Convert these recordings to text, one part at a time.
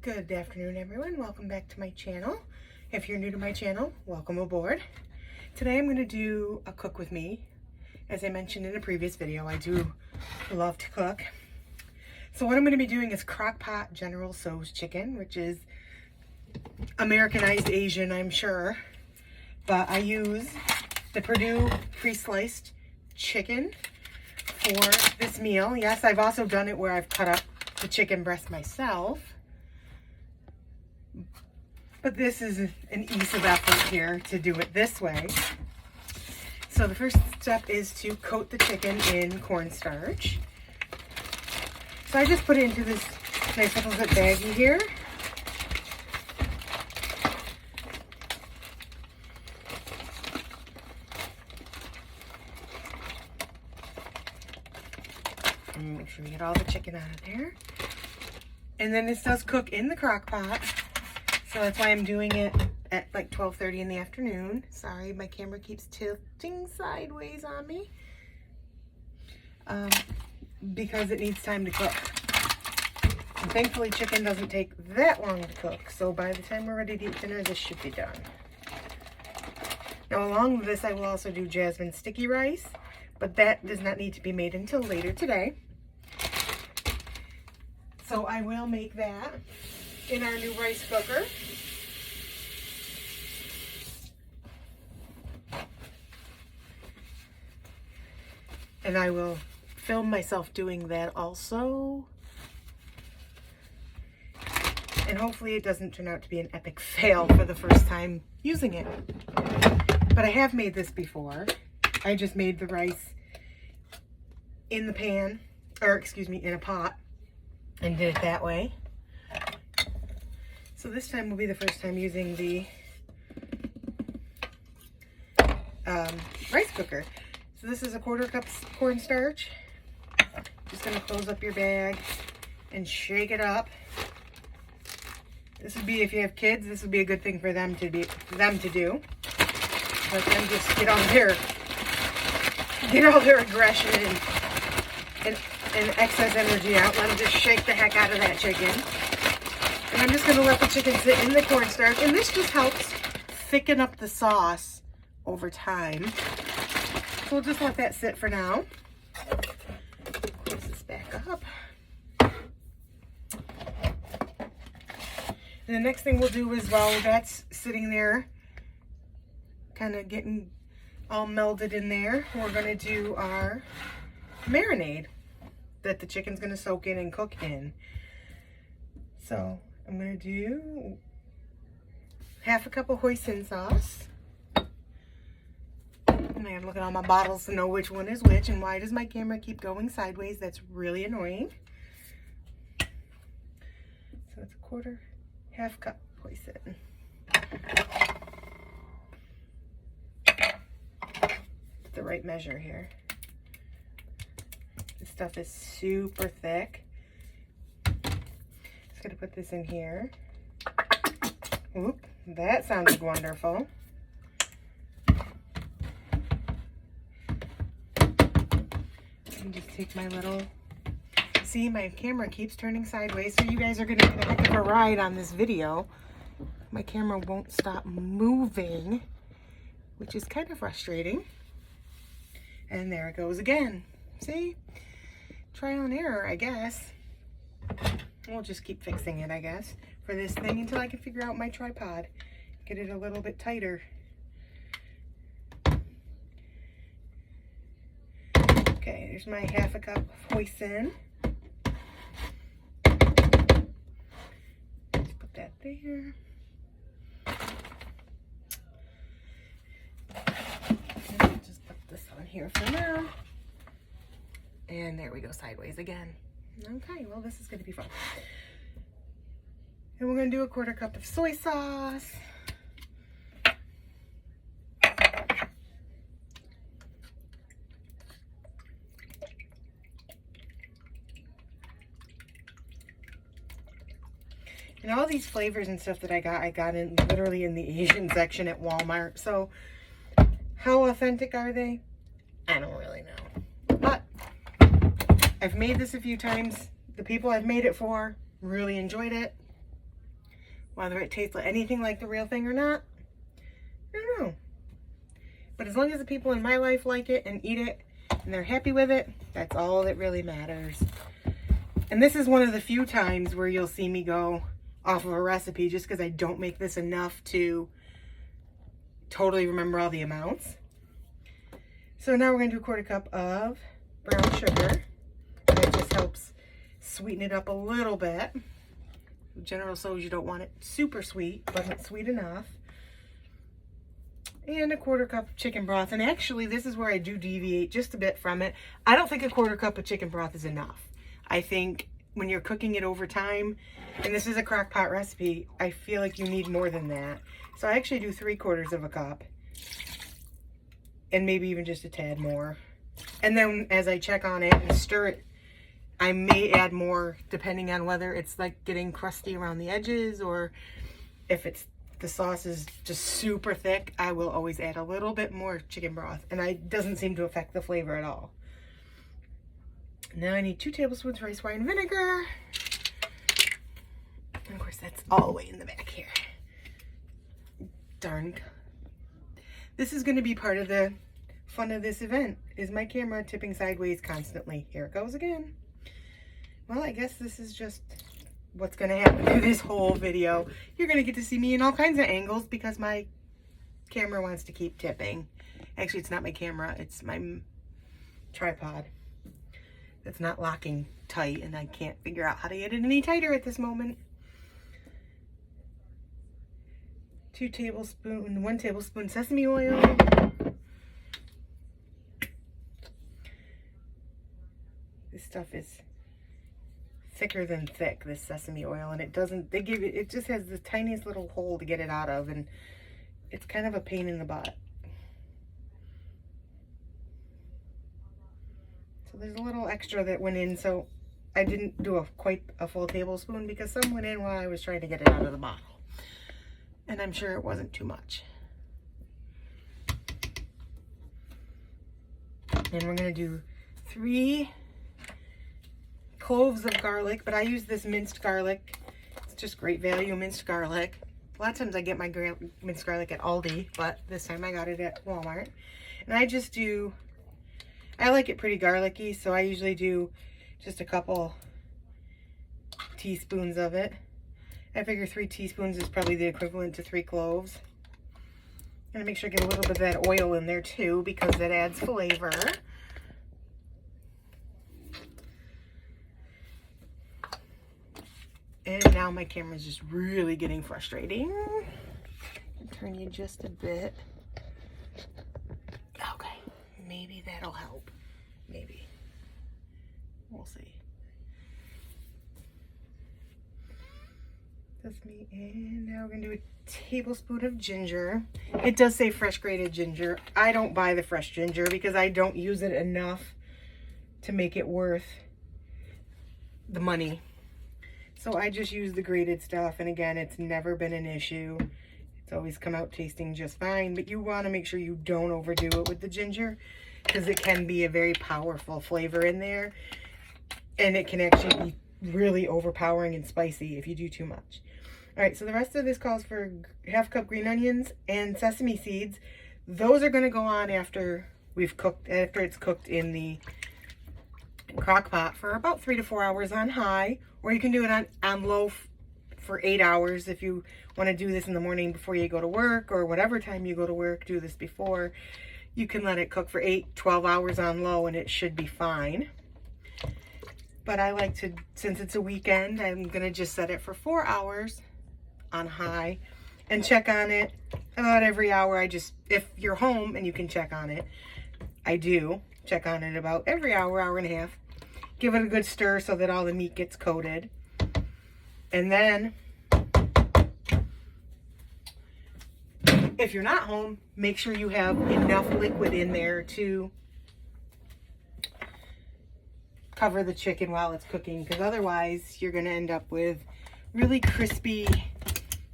Good afternoon, everyone. Welcome back to my channel. If you're new to my channel, welcome aboard. Today I'm going to do a cook with me. As I mentioned in a previous video, I do love to cook. So what I'm going to be doing is crockpot General Tso's chicken, which is Americanized Asian, I'm sure. But I use the Purdue pre-sliced chicken for this meal. Yes, I've also done it where I've cut up the chicken breast myself. But this is an ease of effort here to do it this way. So the first step is to coat the chicken in cornstarch. So I just put it into this nice little zip baggie here. And make sure we get all the chicken out of there. And then this does cook in the crock pot. So that's why I'm doing it at like 12:30 in the afternoon. Sorry, my camera keeps tilting sideways on me. Because it needs time to cook. And thankfully, chicken doesn't take that long to cook. So by the time we're ready to eat dinner, this should be done. Now along with this, I will also do jasmine sticky rice. But that does not need to be made until later today. So I will make that in our new rice cooker. And I will film myself doing that also. And hopefully it doesn't turn out to be an epic fail for the first time using it. But I have made this before. I just made the rice in the pan, or excuse me, in a pot, and did it that way. So this time will be the first time using the rice cooker. So this is a 1/4 cup cornstarch. Just gonna close up your bag and shake it up. This would be, if you have kids, this would be a good thing for them to do. Let them just get all their aggression and excess energy out. Let them just shake the heck out of that chicken. And I'm just going to let the chicken sit in the cornstarch. And this just helps thicken up the sauce over time. So we'll just let that sit for now. Close this back up. And the next thing we'll do is, while that's sitting there, kind of getting all melded in there, we're going to do our marinade that the chicken's going to soak in and cook in. So I'm going to do 1/2 cup of hoisin sauce. And I gotta look at all my bottles to know which one is which. And why does my camera keep going sideways? That's really annoying. So it's 1/4 cup hoisin. The right measure here. This stuff is super thick. Just gonna put this in here. Oop, that sounded wonderful. And just take my little, see, my camera keeps turning sideways, so you guys are gonna get a heck of a ride on this video. My camera won't stop moving, which is kind of frustrating. And there it goes again. See? Trial and error, I guess. We'll just keep fixing it, I guess, for this thing until I can figure out my tripod. Get it a little bit tighter. Okay, there's my 1/2 cup of hoisin. Just put that there. Here for now. And there we go, sideways again. Okay, well, this is going to be fun. And we're going to do 1/4 cup of soy sauce. And all these flavors and stuff that I got in literally in the Asian section at Walmart. So how authentic are they? I don't really know. But I've made this a few times. The people I've made it for really enjoyed it. Whether it tastes anything like the real thing or not, I don't know. But as long as the people in my life like it and eat it and they're happy with it, that's all that really matters. And this is one of the few times where you'll see me go off of a recipe just because I don't make this enough to totally remember all the amounts. So now we're going to do a 1/4 cup of brown sugar. And it just helps sweeten it up a little bit. General So's, you don't want it super sweet, but it's sweet enough. And a 1/4 cup of chicken broth. And actually, this is where I do deviate just a bit from it. I don't think a 1/4 cup of chicken broth is enough. I think when you're cooking it over time, and this is a crock pot recipe, I feel like you need more than that. So I actually do 3/4 of a cup. And maybe even just a tad more. And then as I check on it and stir it, I may add more depending on whether it's like getting crusty around the edges, or if it's the sauce is just super thick, I will always add a little bit more chicken broth, and it doesn't seem to affect the flavor at all. Now I need 2 tablespoons rice wine vinegar. And of course that's all the way in the back here. Darn. This is going to be part of the fun of this event, is my camera tipping sideways constantly. Here it goes again. Well, I guess this is just what's going to happen through this whole video. You're going to get to see me in all kinds of angles because my camera wants to keep tipping. Actually, it's not my camera. It's my tripod. It's not locking tight, and I can't figure out how to get it any tighter at this moment. 1 tablespoon sesame oil. This stuff is thicker than thick, this sesame oil, and it just has the tiniest little hole to get it out of, and it's kind of a pain in the butt. So there's a little extra that went in, so I didn't do quite a full tablespoon because some went in while I was trying to get it out of the bottle. And I'm sure it wasn't too much. And we're going to do 3 cloves of garlic, but I use this minced garlic. It's just great value minced garlic. A lot of times I get my minced garlic at Aldi, but this time I got it at Walmart. And I like it pretty garlicky, so I usually do just a couple teaspoons of it. I figure 3 teaspoons is probably the equivalent to 3 cloves. I'm gonna make sure I get a little bit of that oil in there too, because it adds flavor. And now my camera's just really getting frustrating. I'll turn you just a bit. Okay, maybe that'll help. Maybe. We'll see. Sesame, and now we're gonna do a tablespoon of ginger. It does say fresh grated ginger. I don't buy the fresh ginger because I don't use it enough to make it worth the money. So I just use the grated stuff, and again, it's never been an issue. It's always come out tasting just fine, but you want to make sure you don't overdo it with the ginger because it can be a very powerful flavor in there, and it can actually be really overpowering and spicy if you do too much. All right, so the rest of this calls for 1/2 cup green onions and sesame seeds. Those are going to go on after it's cooked in the crock pot for about 3 to 4 hours on high, or you can do it on low for 8 hours if you want to do this in the morning before you go to work, or whatever time you go to work, do this before. You can let it cook for 8-12 hours on low and it should be fine. But I like to, since it's a weekend, I'm going to just set it for 4 hours on high and check on it about every hour. If you're home and you can check on it, I do check on it about every hour, hour and a half. Give it a good stir so that all the meat gets coated. And then, if you're not home, make sure you have enough liquid in there to cover the chicken while it's cooking, because otherwise you're going to end up with really crispy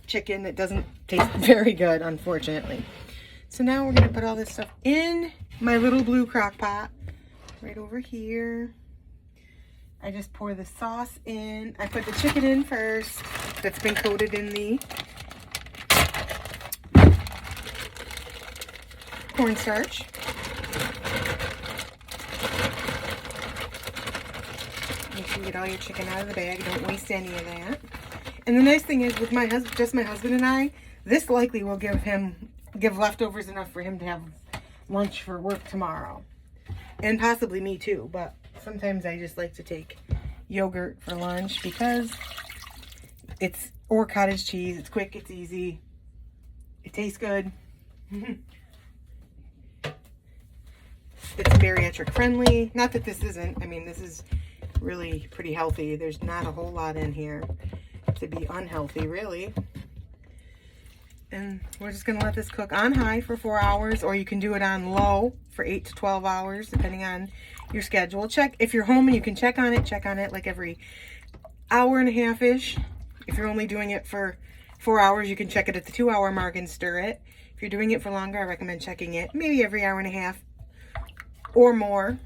chicken that doesn't taste very good, unfortunately. So now we're going to put all this stuff in my little blue crock pot right over here. I just pour the sauce in. I put the chicken in first. that's been coated in the cornstarch. Make sure you get all your chicken out of the bag. Don't waste any of that. And the nice thing is with my husband, just my husband and I, this likely will give leftovers enough for him to have lunch for work tomorrow. And possibly me too, but sometimes I just like to take yogurt for lunch because or cottage cheese. It's quick, it's easy, it tastes good. It's bariatric friendly. Not that this isn't. I mean, this is really pretty healthy. There's not a whole lot in here to be unhealthy, really. And we're just going to let this cook on high for 4 hours, or you can do it on low for 8 to 12 hours, depending on your schedule. Check if you're home and you can check on it like every hour and a half-ish. If you're only doing it for 4 hours, you can check it at the 2-hour mark and stir it. If you're doing it for longer, I recommend checking it maybe every hour and a half or more.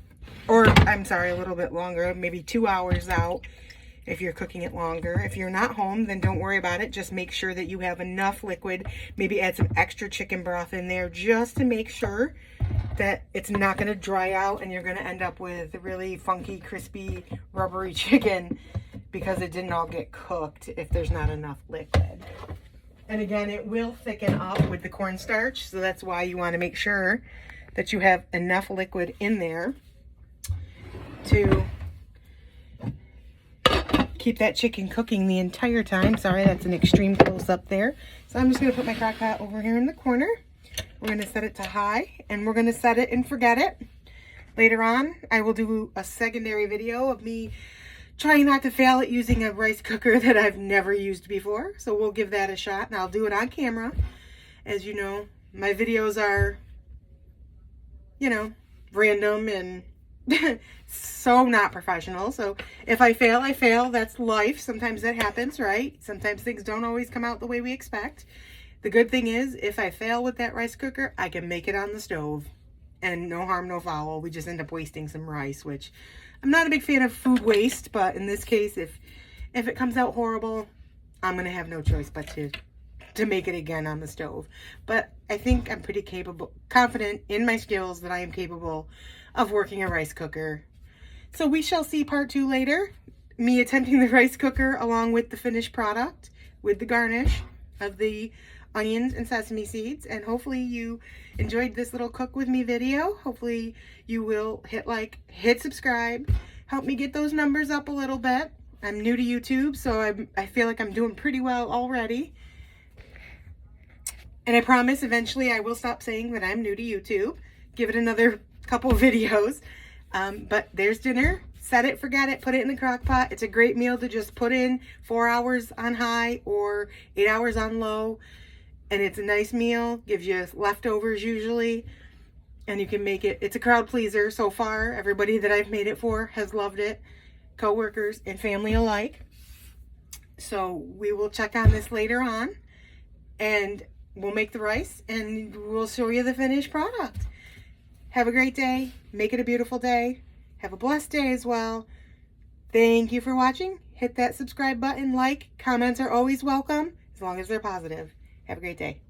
Or, I'm sorry, a little bit longer, maybe 2 hours out if you're cooking it longer. If you're not home, then don't worry about it. Just make sure that you have enough liquid. Maybe add some extra chicken broth in there just to make sure that it's not going to dry out and you're going to end up with really funky, crispy, rubbery chicken because it didn't all get cooked if there's not enough liquid. And again, it will thicken up with the cornstarch, so that's why you want to make sure that you have enough liquid in there to keep that chicken cooking the entire time. Sorry, that's an extreme close up there. So I'm just going to put my crock pot over here in the corner. We're going to set it to high, and we're going to set it and forget it. Later on, I will do a secondary video of me trying not to fail at using a rice cooker that I've never used before. So we'll give that a shot, and I'll do it on camera. As you know, my videos are, you know, random and so not professional. So if I fail, I fail. That's life. Sometimes that happens, right? Sometimes things don't always come out the way we expect. The good thing is, if I fail with that rice cooker, I can make it on the stove. And no harm, no foul. We just end up wasting some rice, which I'm not a big fan of food waste. But in this case, if it comes out horrible, I'm going to have no choice but to make it again on the stove. But I think I'm pretty confident in my skills that I am capable of working a rice cooker. So we shall see part 2 later. Me attempting the rice cooker along with the finished product with the garnish of the onions and sesame seeds. And hopefully you enjoyed this little cook with me video. Hopefully you will hit like, hit subscribe, help me get those numbers up a little bit. I'm new to YouTube, so I feel like I'm doing pretty well already. And I promise eventually I will stop saying that I'm new to YouTube. Give it another couple videos. But there's dinner. Set it, forget it, put it in the crock pot. It's a great meal to just put in 4 hours on high or 8 hours on low. And it's a nice meal. Gives you leftovers usually. And you can make it. It's a crowd pleaser so far. Everybody that I've made it for has loved it. Coworkers and family alike. So we will check on this later on. And we'll make the rice and we'll show you the finished product. Have a great day. Make it a beautiful day. Have a blessed day as well. Thank you for watching. Hit that subscribe button, like. Comments are always welcome as long as they're positive. Have a great day.